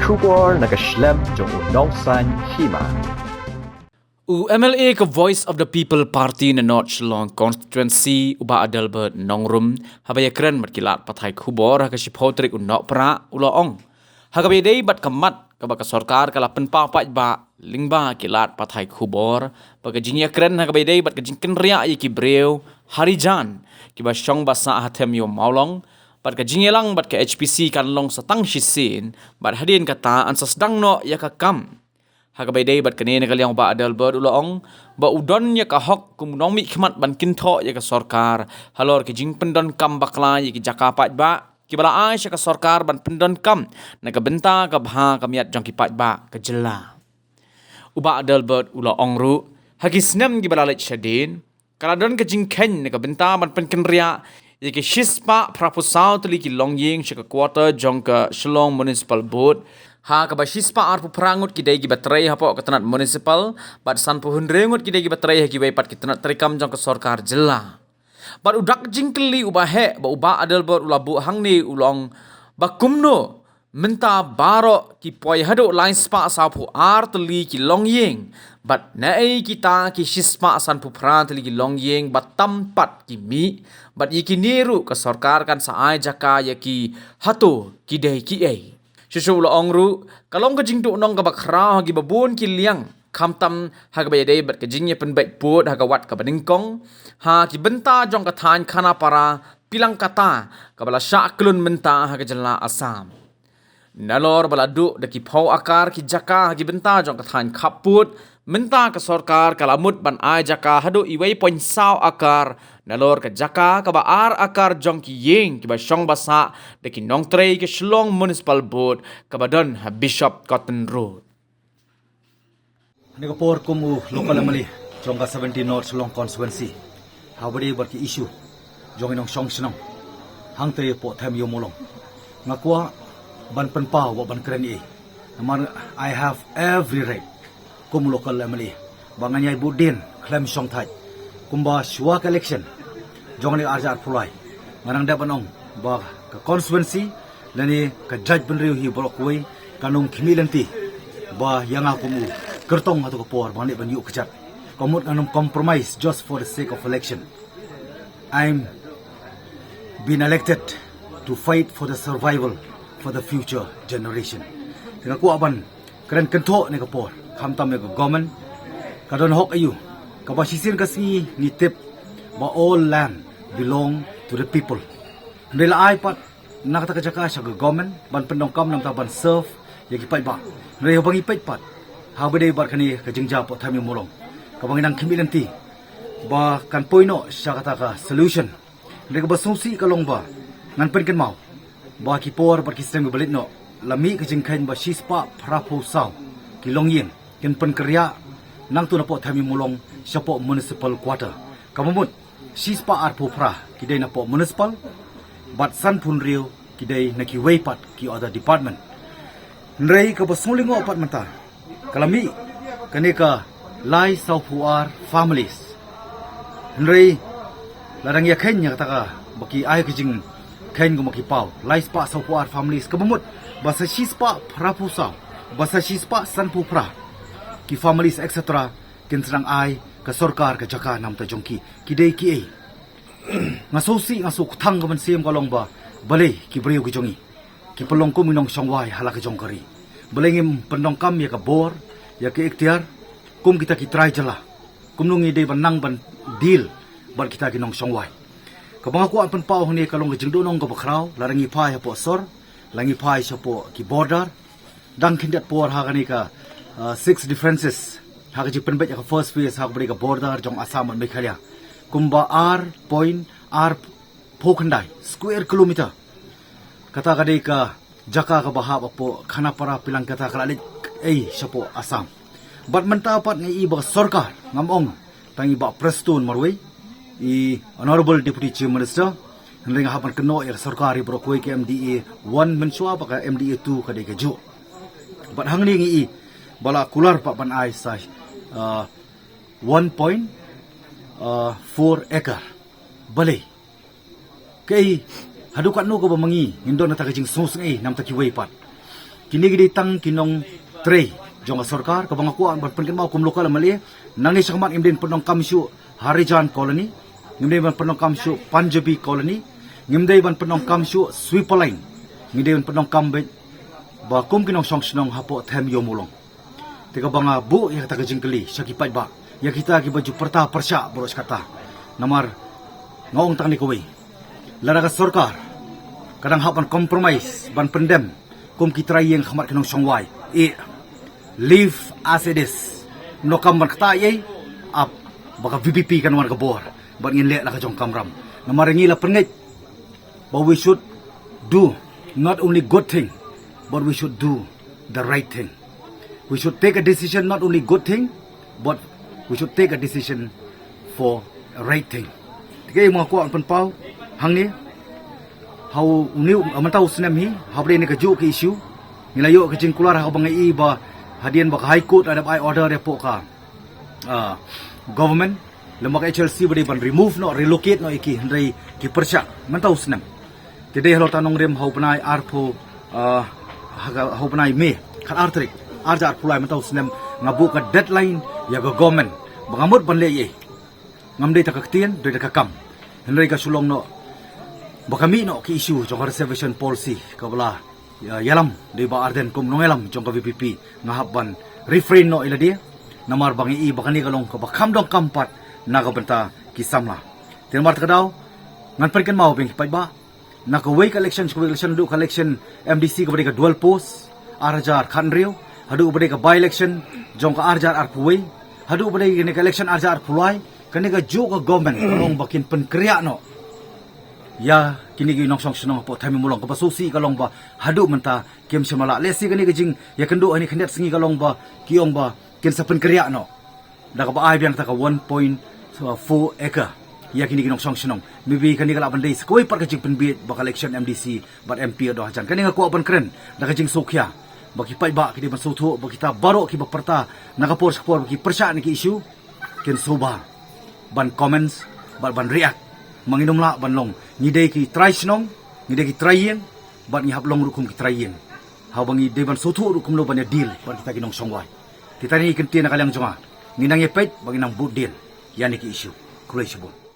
Kubor nakaslem jong unongsan hima. MLA ke Voice of the People Party na North Shillong Constituency uba Adelbert Nongrum habaya keren matkilat pathai Kubor ha si potrik unok pra uloong. Hagabe day bat kamat kabaka sarkar kala penpa ba lingba kilat pathai Kubor baga jinya keren hagabe day bat kajingken ria ki breu harijan kiba syong basa hatem yo maulong bat kajingelang bat ke HPC kan long satang shisin bat hadin kata ansas dang no ya kam hagabay day bat kanina kaliang ba Adelbert uloong ba udon ya ka hok kumunong mi khmat ban kinto ya ka sarkar halor ki jing pendon kam bakla ya ki jakapat ba kibala ai sya ka sarkar ban pendon kam nagabenta ka bha kamiat jong ki pat ba ka jela uba Adelbert uloong ru hagisnem kibala lech shadin kaladon ka jing ken nagabenta ban penkenria ya ki shispa proposal tli ki longying sya ka quarter jong ka Shillong Municipal Board ha kaba shispa arpu prangut ki dai gi batrai hapo ka tanat municipal bat san pu hundrengut ki dai gi batrai ha ki bai pat ki tanat trikam jong ka sarkar jilla bat udak jingkeli uba he ba uba Adelbert ulabu hangni ulong ba kumno menta baro ki poi hado line spa sapu ar tli ki longying bat nai kita ki shispa san pu pran tli ki longying bat tampat ki mi bat yiki niru ka sarkar kan saai jaka yaki hato ki dai ki ai Shushu uloong ru, kalong kajing tu nong kabak rao hagi babun ki liang, kamtam haga bayadai bat kajingnya penbaik put haga wat kabaningkong, ha ki benta jong kataan kana para pilang kata kabala syaklun menta haga jela asam. Nalor baladu daki pau akar ki jaka hagi benta jong kataan kaput, menta ke sarkar kalamut ban ai jaka hadu iwei poin sao akar, nalor ke jaka kaba ar akar jong ki yeng kiba syong basa deki nong trei ke Shillong Municipal Board kabadon ha Bishop Cotton Road. Nega por kumu lokal amali jong ka 17 North Shillong Constituency. Habari barki issue jong inong syong sinong hang trei po tham yo molong. Ngakwa ban penpa wa ban keren i. Naman I have every right kumu lokal amali banganyai budin klem syong thai kumba shua election jong ni arjar pulai ngarang dapanong ba ka constituency lani ka judge benriu hi borokoi kanung khimilanti ba yanga kumu kertong atau kapor bani ban yu kechat komut kanung compromise just for the sake of election. I'm been elected to fight for the survival for the future generation. Tengah ku aban keren kentok ni kapor kamtam ni government kadon hok ayu kabasisin kasi ni tip ba all land belong to the people. Nila ay pat nakataka sa government ban pendongkam nam taban serve yagi pai ba. Nila bangi pai pat. Habade bar kani kajingja po thami molong. Kabang inang kimilanti ba kan poino sa kataka solution. Nila basungsi kalong ba ngan pen ken mau. Ba ki por bar ki sistem balit no lami kajingkain ba shispa prapo saw kilongyeng ken pen kerja nang tu na po thami molong sa po municipal quarter. Kamamut shispa arpo pra kidai na po municipal bat san pun rio kidai na ki weipat ki other department. Nrei ka basulingo apat mata. Kalami kanika lai saupuar families. Nrei larang ya kenya kataka baki ay kijing ken gumaki pau lai spa saupuar families kamamut basa shispa prapusa basa shispa san pu pra ki families etc. kin serang ai ka sarkar ka jaka nam ta jongki kidai ki ai ngasosi ngasuk thang ka man siam kalong ba balai ki breu ki jongi ki pelong ko minong songwai hala ka jongkari balengim pendong kam ya ka bor ya ke ikhtiar kum kita ki try jala kum nungi dei banang ban deal bar kita ki nong songwai ka bang aku apan pau ni kalong ka jingdo nong ka bakrau larangi pai ha po sor langi pai sa po ki border dang kindat por ha kani ka 6 differences hak jipen bet ka first phase hak beri ka border jong Assam and Meghalaya kumba r phokhandai square kilometer kata kadai ka jaka ka bahab po khana para pilang kata kala ei sapo Assam bat menta pat ngai iba sarkar ngamong tangi ba prestun marwei I honorable deputy chief minister ring hapan keno ya sarkari bro koi ke MDA 1 mensua pa ka MDA 2 kadai ka ju bat hangni ngai bala kular pa pan ai sai 1.4 acre balai kay hadukat no ko ba mangi indon na takajing susngai nam takiway pat kini gidi tang kinong tre jong sarkar ka bang ko ban pen mau kum lokal mali nangi sakmat imdin penong kamsyu Harijan colony ngimdei ban penong kamsyu Punjabi colony ngimdei ban penong kamsyu Swipaline ngimdei ban penong kambe ba kum kinong song snong hapo them yo mulong teka banga bu ya kata jingkeli sakipat ba ya kita ki baju perta persya boros kata namar ngong tang ni koi lara ka sarkar kadang hapan compromise ban pendem kum kita yang khamat kinong songwai live as it is no kam ban kata ye ap baka VPP kan war ka bor ban ngin le la ka jong kamram namar ngi la pengit but we should do not only good thing but we should do the right thing. We should take a decision not only good thing but we should take a decision for a right thing. Tiga mo ko ang panpaw hang ni how new amantaw sinem hi habre ni ka ju ki issue nilayo ka jing kular ha bang i ba hadian ba high court ada ai order repo ka government lembaga HLC bade ban remove no relocate no iki hendai ki persya mantaw sinem tidai halo tanong rem hau panai arpo hau panai me khat artrik arjar pulai mantaw sinem ngabu ka deadline ya go government bangamut ban le ye ngamdei takaktian doi takakam hendai ka sulong no bakami no ki issue jong reservation policy kabla yalam de ba arden kum nongelam jong ka VPP ngahaban refrain no ila dia namar bangi i bakani kalong ka bakham dong kampat naga benta kisamla tenmar takadaw ngan perken mau beng pai ba naka way collection do collection MDC ka ka dual post arjar khanrio hadu bade ka by election jong ka arjar arpuway hadu bade ka election arjar arpulai kani ka jo ka government kalong bakin penkriya no ya kini gi nong song snong po thami mulong ka basusi kalong ba hadu menta kem semala lesi kani ka jing ya kendo ani khandet singi kalong ba kiong ba ken sa penkriya no da ka ba ai biang ta ka 1.4 acre ya kini gi nong song snong maybe kani kala bandai skoi par ka jing penbit ba election MDC ba MP do hajan kani nga ko ban kren da ka jing sokya bagi pai ba kini ban sotho ba kita baro ki ba perta naga por skor ki persya ni ki issue ken soba ban comments ban react manginom la ban long ngidei ki try snong ngidei ki try yen ban ngi hablong rukum ki try yen ha bangi de ban sotho rukum lo ban deal ban kita ki nong songwai kita ni kenti na kalang jonga nginang yepet bangi nang bud deal yani ki issue kulai sibon